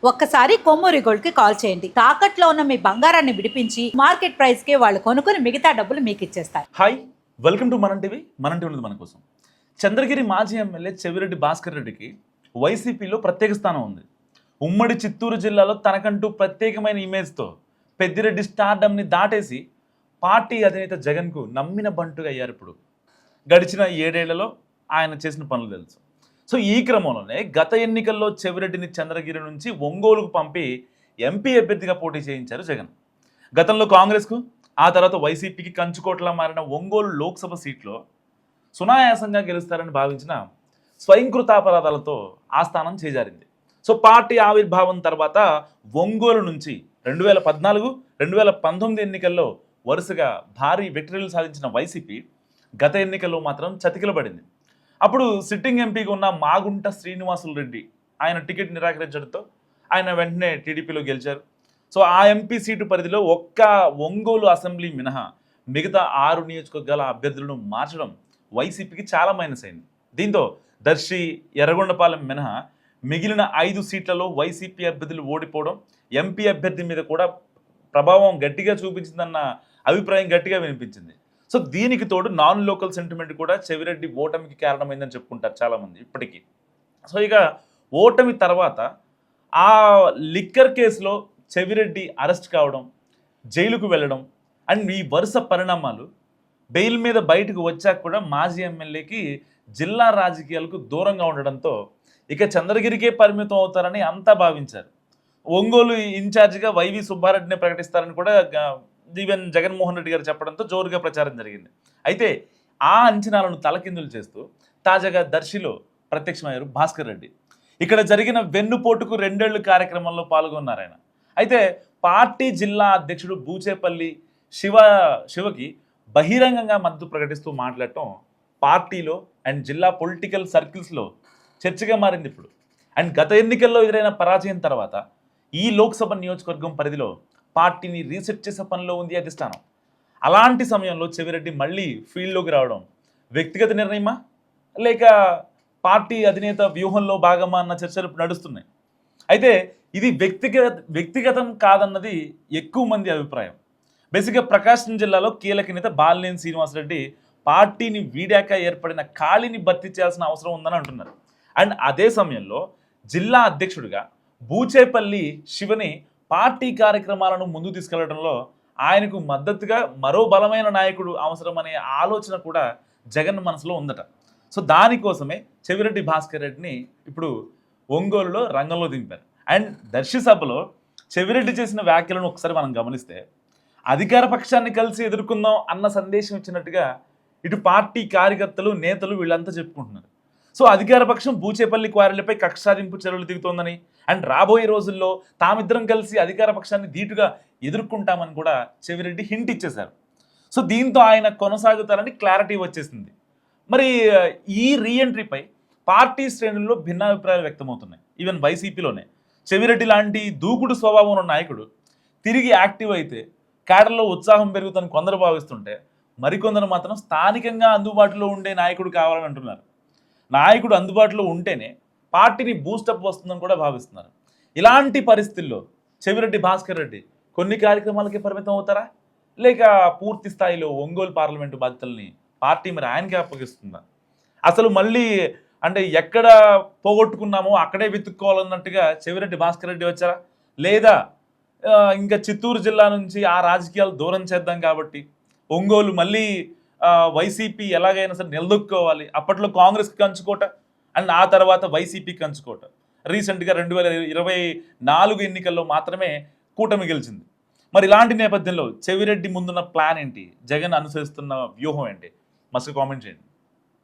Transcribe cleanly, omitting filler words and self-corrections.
ఒక్కసారి కొమ్మూరి గోల్డ్ కి కాల్ చేయండి. తాకట్లో ఉన్న మీ బంగారాన్ని విడిపించి మార్కెట్ ప్రైస్ కి వాళ్ళు కొనుక్కుని మిగతా డబ్బులు మీకు ఇచ్చేస్తారు. హాయ్, వెల్కమ్ టు మనం టీవీ. మనం టీవీ మన కోసం. చంద్రగిరి మాజీ ఎమ్మెల్యే చెవిరెడ్డి భాస్కర్ రెడ్డికి వైసీపీలో ప్రత్యేక స్థానం ఉంది. ఉమ్మడి చిత్తూరు జిల్లాలో తనకంటూ ప్రత్యేకమైన ఇమేజ్తో పెద్దిరెడ్డి స్టార్డమ్ని దాటేసి పార్టీ అధినేత జగన్కు నమ్మిన బంటుగా అయ్యారు. ఇప్పుడు గడిచిన 7 ఏళ్లలో ఆయన చేసిన పనులు తెలుసు. సో ఈ క్రమంలోనే గత ఎన్నికల్లో చెవిరెడ్డిని చంద్రగిరి నుంచి ఒంగోలుకు పంపి ఎంపీ అభ్యర్థిగా పోటీ చేయించారు జగన్. గతంలో కాంగ్రెస్కు, ఆ తర్వాత వైసీపీకి కంచుకోటలా మారిన ఒంగోలు లోక్సభ సీట్లో సునాయాసంగా గెలుస్తారని భావించిన స్వయంకృతాపరాధాలతో ఆ స్థానం చేజారింది. సో పార్టీ ఆవిర్భావం తర్వాత ఒంగోలు నుంచి 2014, 2019 ఎన్నికల్లో వరుసగా భారీ విక్టరీలు సాధించిన వైసీపీ గత ఎన్నికల్లో మాత్రం చతికిలబడింది. అప్పుడు సిట్టింగ్ ఎంపీగా ఉన్న మాగుంట శ్రీనివాసులు రెడ్డి ఆయన టికెట్ నిరాకరించడంతో ఆయన వెంటనే టీడీపీలో గెలిచారు. సో ఆ ఎంపీ సీటు పరిధిలో ఒక్క ఒంగోలు అసెంబ్లీ మినహా మిగతా 6 నియోజకవర్గాల అభ్యర్థులను మార్చడం వైసీపీకి చాలా మైనస్ అయింది. దీంతో దర్శి, ఎర్రగొండపాలెం మినహా మిగిలిన 5 సీట్లలో వైసీపీ అభ్యర్థులు ఓడిపోవడం ఎంపీ అభ్యర్థి మీద కూడా ప్రభావం గట్టిగా చూపించిందన్న అభిప్రాయం గట్టిగా వినిపించింది. సో దీనికి తోడు నాన్ లోకల్ సెంటిమెంట్ కూడా చెవిరెడ్డి ఓటమికి కారణమైందని చెప్పుకుంటారు చాలామంది ఇప్పటికీ. సో ఇక ఓటమి తర్వాత ఆ లిక్కర్ కేసులో చెవిరెడ్డి అరెస్ట్ కావడం, జైలుకు వెళ్ళడం అండ్ ఈ వరుస పరిణామాలు బెయిల్ మీద బయటకు వచ్చాక కూడా మాజీ ఎమ్మెల్యేకి జిల్లా రాజకీయాలకు దూరంగా ఉండడంతో ఇక చంద్రగిరికే పరిమితం అవుతారని అంతా భావించారు. ఒంగోలు ఇన్ఛార్జిగా వైవి సుబ్బారెడ్డిని ప్రకటిస్తారని కూడా ఈవెన్ జగన్మోహన్ రెడ్డి గారు చెప్పడంతో జోరుగా ప్రచారం జరిగింది. అయితే ఆ అంచనాలను తలకిందులు చేస్తూ తాజాగా దర్శిలో ప్రత్యక్షమయ్యారు భాస్కర్ రెడ్డి. ఇక్కడ జరిగిన వెన్నుపోటుకు 2 ఏళ్ల కార్యక్రమంలో పాల్గొన్నారు ఆయన. అయితే పార్టీ జిల్లా అధ్యక్షుడు బూచేపల్లి శివకి బహిరంగంగా మద్దతు ప్రకటిస్తూ మాట్లాడటం పార్టీలో అండ్ జిల్లా పొలిటికల్ సర్కిల్స్లో చర్చగా మారింది ఇప్పుడు. అండ్ గత ఎన్నికల్లో ఎదురైన పరాజయం తర్వాత ఈ లోక్సభ నియోజకవర్గం పరిధిలో పార్టీని రీసెట్ చేసే పనిలో ఉంది అధిష్టానం. అలాంటి సమయంలో చెవిరెడ్డి మళ్ళీ ఫీల్డ్లోకి రావడం వ్యక్తిగత నిర్ణయమా లేక పార్టీ అధినేత వ్యూహంలో భాగమా అన్న చర్చలు నడుస్తున్నాయి. అయితే ఇది వ్యక్తిగతం కాదన్నది ఎక్కువ మంది అభిప్రాయం. బేసిక్గా ప్రకాశం జిల్లాలో కీలక నేత బాలినేని శ్రీనివాసరెడ్డి పార్టీని వీడాక ఏర్పడిన ఖాళీని భర్తీ చేయాల్సిన అవసరం ఉందని అంటున్నారు. అండ్ అదే సమయంలో జిల్లా అధ్యక్షుడిగా బూచేపల్లి శివని పార్టీ కార్యక్రమాలను ముందు తీసుకెళ్లడంలో ఆయనకు మద్దతుగా మరో బలమైన నాయకుడు అవసరమనే ఆలోచన కూడా జగన్ మనసులో ఉందట. సో దానికోసమే చెవిరెడ్డి భాస్కర్ రెడ్డిని ఇప్పుడు ఒంగోలులో రంగంలో దింపారు. అండ్ దర్శి సభలో చెవిరెడ్డి చేసిన వ్యాఖ్యలను ఒకసారి మనం గమనిస్తే అధికార పక్షాన్ని కలిసి ఎదుర్కొందాం అన్న సందేశం ఇచ్చినట్టుగా ఇటు పార్టీ కార్యకర్తలు, నేతలు వీళ్ళంతా చెప్పుకుంటున్నారు. సో అధికార పక్షం బూచేపల్లి క్వారీలపై కక్ష సాధింపు చర్యలు దిగుతోందని అండ్ రాబోయే రోజుల్లో తామిద్దరం కలిసి అధికార పక్షాన్ని ధీటుగా ఎదుర్కొంటామని కూడా చెవిరెడ్డి హింట్ ఇచ్చేశారు. సో దీంతో ఆయన కొనసాగుతారని క్లారిటీ వచ్చేసింది. మరి ఈ రీఎంట్రీపై పార్టీ శ్రేణుల్లో భిన్నాభిప్రాయాలు వ్యక్తమవుతున్నాయి. ఈవెన్ వైసీపీలోనే చెవిరెడ్డి లాంటి దూకుడు స్వభావం ఉన్న నాయకుడు తిరిగి యాక్టివ్ అయితే క్యాడర్లో ఉత్సాహం పెరుగుతుందని కొందరు భావిస్తుంటే మరికొందరు మాత్రం స్థానికంగా అందుబాటులో ఉండే నాయకుడు కావాలని అంటున్నారు. నాయకుడు అందుబాటులో ఉంటేనే పార్టీని బూస్టప్ వస్తుందని కూడా భావిస్తున్నారు. ఇలాంటి పరిస్థితుల్లో చెవిరెడ్డి భాస్కర్ రెడ్డి కొన్ని కార్యక్రమాలకి పరిమితం అవుతారా లేక పూర్తి స్థాయిలో ఒంగోలు పార్లమెంటు బాధ్యతల్ని పార్టీ మరి ఆయనకే అప్పగిస్తుందా? అసలు మళ్ళీ అంటే ఎక్కడ పోగొట్టుకున్నామో అక్కడే వెతుక్కోవాలన్నట్టుగా చెవిరెడ్డి భాస్కర్ రెడ్డి వచ్చారా లేదా ఇంకా చిత్తూరు జిల్లా నుంచి ఆ రాజకీయాలు దూరం చేద్దాం కాబట్టి ఒంగోలు మళ్ళీ వైసీపీ ఎలాగైనా సరే నిలదొక్కుకోవాలి, అప్పట్లో కాంగ్రెస్కి కంచుకోట అండ్ ఆ తర్వాత వైసీపీకి కంచుకోట. రీసెంట్గా 2024 ఎన్నికల్లో మాత్రమే కూటమి గెలిచింది. మరి ఇలాంటి నేపథ్యంలో చెవిరెడ్డి ముందున్న ప్లాన్ ఏంటి, జగన్ అనుసరిస్తున్న వ్యూహం ఏంటి? మస్తు కామెంట్ చేయండి.